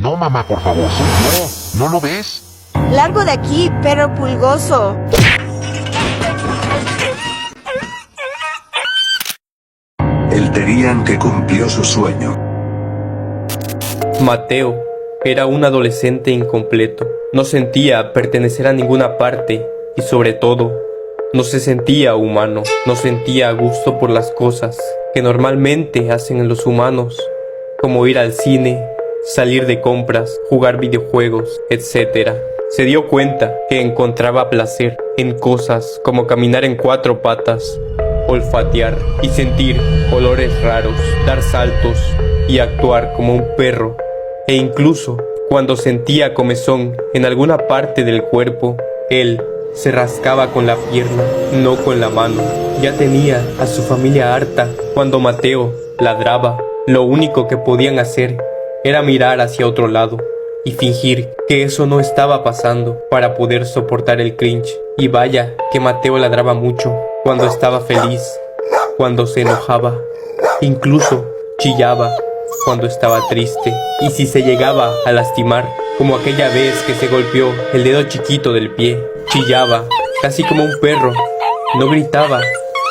No, mamá, por favor, soy yo. ¿No lo ves? Largo de aquí, perro pulgoso. El Terian que cumplió su sueño. Mateo era un adolescente incompleto. No sentía pertenecer a ninguna parte y sobre todo, no se sentía humano. No sentía gusto por las cosas que normalmente hacen los humanos, como ir al cine, salir de compras, jugar videojuegos, etc. Se dio cuenta que encontraba placer en cosas como caminar en cuatro patas, olfatear y sentir olores raros, dar saltos y actuar como un perro. E incluso cuando sentía comezón en alguna parte del cuerpo, él se rascaba con la pierna, no con la mano. Ya tenía a su familia harta. Cuando Mateo ladraba, lo único que podían hacer era mirar hacia otro lado y fingir que eso no estaba pasando para poder soportar el cringe. Y vaya que Mateo ladraba mucho cuando estaba feliz, cuando se enojaba, incluso chillaba cuando estaba triste. Y si se llegaba a lastimar, como aquella vez que se golpeó el dedo chiquito del pie, chillaba, casi como un perro. No gritaba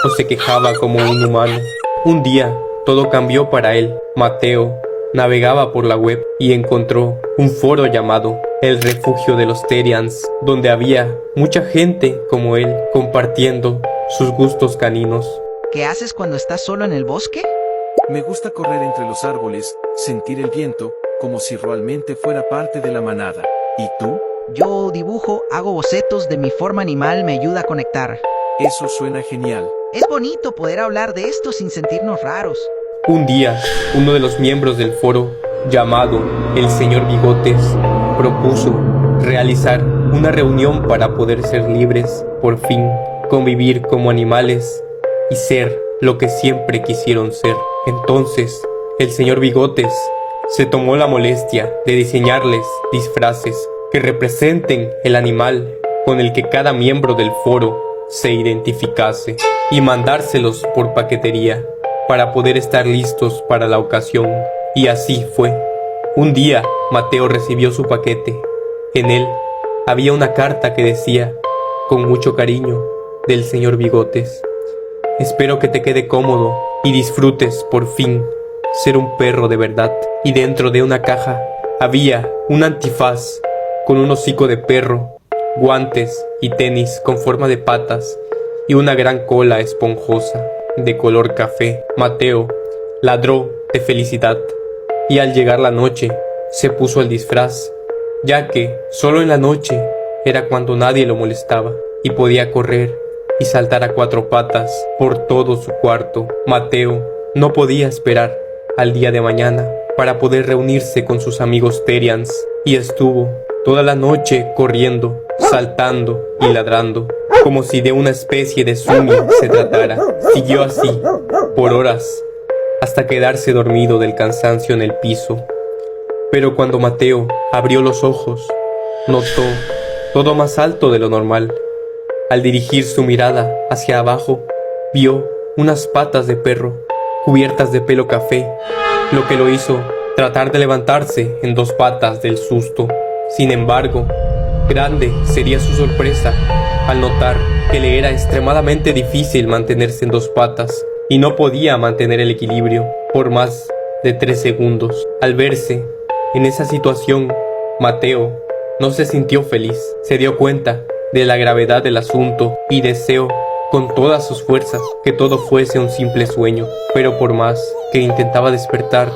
o se quejaba como un humano. Un día, todo cambió para él. Mateo navegaba por la web y encontró un foro llamado El Refugio de los Terians, donde había mucha gente como él compartiendo sus gustos caninos. ¿Qué haces cuando estás solo en el bosque? Me gusta correr entre los árboles, sentir el viento, como si realmente fuera parte de la manada. ¿Y tú? Yo dibujo, hago bocetos de mi forma animal, me ayuda a conectar. Eso suena genial. Es bonito poder hablar de esto sin sentirnos raros. Un día, uno de los miembros del foro, llamado el señor Bigotes, propuso realizar una reunión para poder ser libres, por fin, convivir como animales y ser lo que siempre quisieron ser. Entonces, el señor Bigotes se tomó la molestia de diseñarles disfraces que representen el animal con el que cada miembro del foro se identificase y mandárselos por paquetería para poder estar listos para la ocasión. Y así fue. Un día, Mateo recibió su paquete. En él había una carta que decía, con mucho cariño, del señor Bigotes: espero que te quede cómodo y disfrutes por fin ser un perro de verdad. Y dentro de una caja había un antifaz con un hocico de perro, guantes y tenis con forma de patas y una gran cola esponjosa de color café. Mateo ladró de felicidad y al llegar la noche se puso el disfraz, ya que solo en la noche era cuando nadie lo molestaba y podía correr y saltar a cuatro patas por todo su cuarto. Mateo no podía esperar al día de mañana para poder reunirse con sus amigos Terians y estuvo toda la noche corriendo, saltando y ladrando, como si de una especie de sueño se tratara. Siguió así por horas hasta quedarse dormido del cansancio en el piso. Pero cuando Mateo abrió los ojos, notó todo más alto de lo normal. Al dirigir su mirada hacia abajo, vio unas patas de perro cubiertas de pelo café, lo que lo hizo tratar de levantarse en dos patas del susto. Sin embargo, grande sería su sorpresa al notar que le era extremadamente difícil mantenerse en dos patas y no podía mantener el equilibrio por más de 3 segundos. Al verse en esa situación, Mateo no se sintió feliz. Se dio cuenta de la gravedad del asunto y deseó con todas sus fuerzas que todo fuese un simple sueño. Pero por más que intentaba despertar,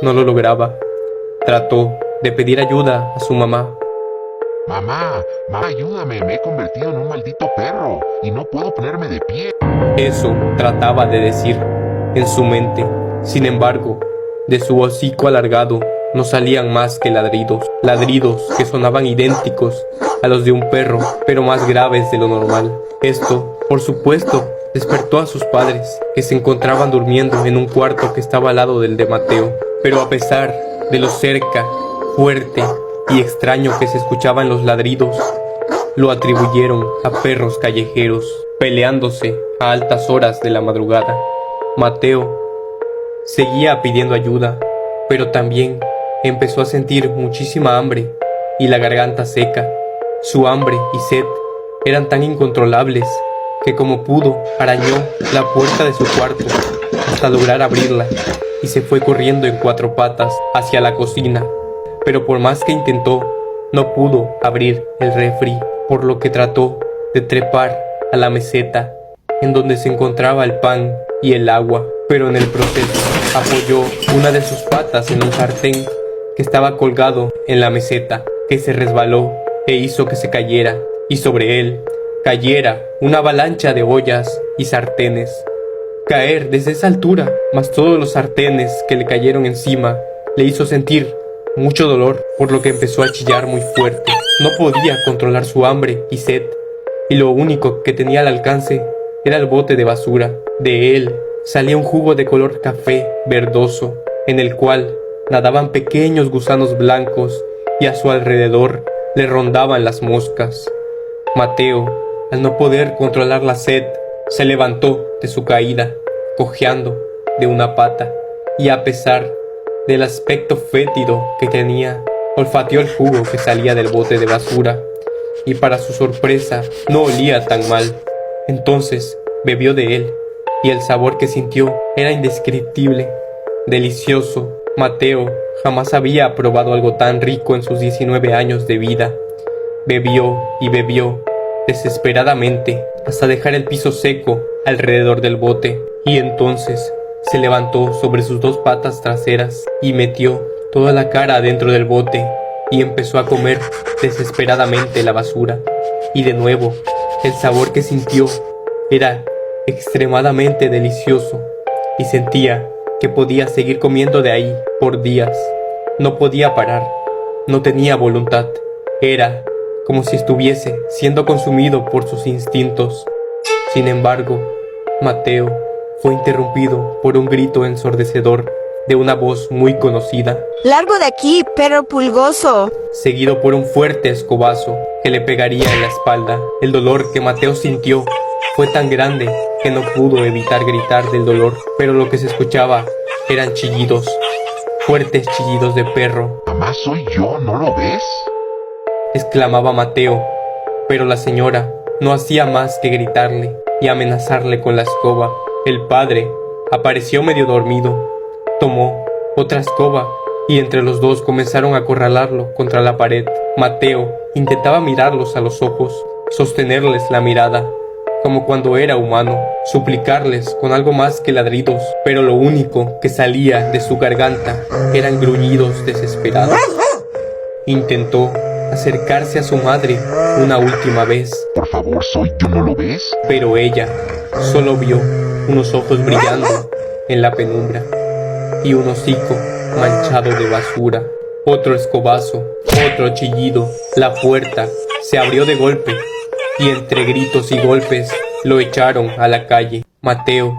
no lo lograba. Trató de pedir ayuda a su mamá. Mamá, ayúdame, me he convertido en un maldito perro y no puedo ponerme de pie. Eso trataba de decir en su mente. Sin embargo, de su hocico alargado no salían más que ladridos que sonaban idénticos a los de un perro, pero más graves de lo normal. Esto, por supuesto, despertó a sus padres, que se encontraban durmiendo en un cuarto que estaba al lado del de Mateo. Pero a pesar de lo cerca, fuerte y extraño que se escuchaban los ladridos, lo atribuyeron a perros callejeros, peleándose a altas horas de la madrugada. Mateo seguía pidiendo ayuda, pero también empezó a sentir muchísima hambre y la garganta seca. Su hambre y sed eran tan incontrolables que como pudo arañó la puerta de su cuarto hasta lograr abrirla y se fue corriendo en 4 patas hacia la cocina. Pero por más que intentó, no pudo abrir el refri, por lo que trató de trepar a la meseta en donde se encontraba el pan y el agua, pero en el proceso apoyó una de sus patas en un sartén que estaba colgado en la meseta, que se resbaló e hizo que se cayera, y sobre él cayera una avalancha de ollas y sartenes. Caer desde esa altura, más todos los sartenes que le cayeron encima, le hizo sentir mucho dolor, por lo que empezó a chillar muy fuerte. No podía controlar su hambre y sed, y lo único que tenía al alcance era el bote de basura. De él salía un jugo de color café verdoso, en el cual nadaban pequeños gusanos blancos y a su alrededor le rondaban las moscas. Mateo, al no poder controlar la sed, se levantó de su caída, cojeando de una pata, y a pesar del aspecto fétido que tenía, olfateó el jugo que salía del bote de basura, y para su sorpresa no olía tan mal. Entonces bebió de él, y el sabor que sintió era indescriptible, delicioso. Mateo jamás había probado algo tan rico en sus 19 años de vida. Bebió y bebió desesperadamente hasta dejar el piso seco alrededor del bote, y entonces se levantó sobre sus 2 patas traseras y metió toda la cara adentro del bote y empezó a comer desesperadamente la basura. Y de nuevo, el sabor que sintió era extremadamente delicioso y sentía que podía seguir comiendo de ahí por días. No podía parar, no tenía voluntad. Era como si estuviese siendo consumido por sus instintos. Sin embargo, Mateo fue interrumpido por un grito ensordecedor de una voz muy conocida, Largo de aquí, perro pulgoso. seguido por un fuerte escobazo que le pegaría en la espalda. El dolor que Mateo sintió fue tan grande que no pudo evitar gritar del dolor, pero lo que se escuchaba eran chillidos, fuertes chillidos de perro. Mamá, soy yo, ¿no lo ves? Exclamaba Mateo, pero la señora no hacía más que gritarle y amenazarle con la escoba. El padre apareció medio dormido, tomó otra escoba y entre los dos comenzaron a acorralarlo contra la pared. Mateo intentaba mirarlos a los ojos, sostenerles la mirada, como cuando era humano, suplicarles con algo más que ladridos, pero lo único que salía de su garganta eran gruñidos desesperados. Intentó acercarse a su madre una última vez, Por favor, soy yo, ¿no lo ves? pero ella solo vio unos ojos brillando en la penumbra y un hocico manchado de basura. Otro escobazo, otro chillido. La puerta se abrió de golpe y entre gritos y golpes lo echaron a la calle. Mateo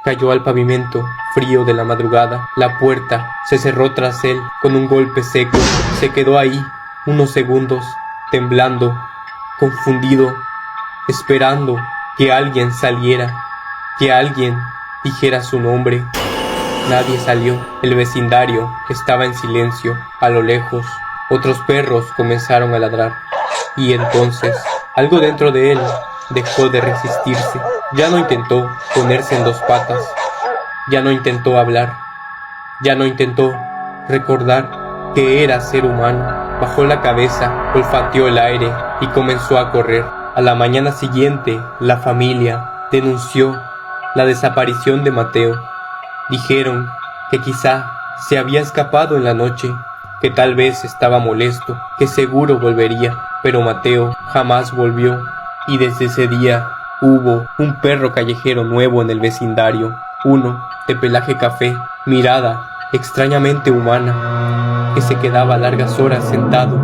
cayó al pavimento frío de la madrugada. La puerta se cerró tras él con un golpe seco. Se quedó ahí unos segundos, temblando, confundido, esperando que alguien saliera, que alguien dijera su nombre. Nadie salió. El vecindario estaba en silencio. A lo lejos, otros perros comenzaron a ladrar. Y entonces, algo dentro de él dejó de resistirse. Ya no intentó ponerse en 2 patas. Ya no intentó hablar. Ya no intentó recordar que era ser humano. Bajó la cabeza, olfateó el aire y comenzó a correr. A la mañana siguiente, la familia denunció la desaparición de Mateo. Dijeron que quizá se había escapado en la noche, que tal vez estaba molesto, que seguro volvería, pero Mateo jamás volvió, y desde ese día hubo un perro callejero nuevo en el vecindario, uno de pelaje café, mirada extrañamente humana, que se quedaba largas horas sentado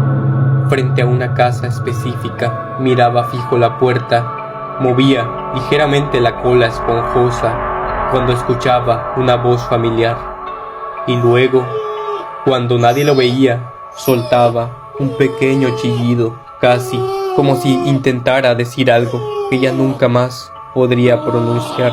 frente a una casa específica, miraba fijo la puerta, movía ligeramente la cola esponjosa cuando escuchaba una voz familiar, y luego, cuando nadie lo veía, soltaba un pequeño chillido, casi como si intentara decir algo que ya nunca más podría pronunciar.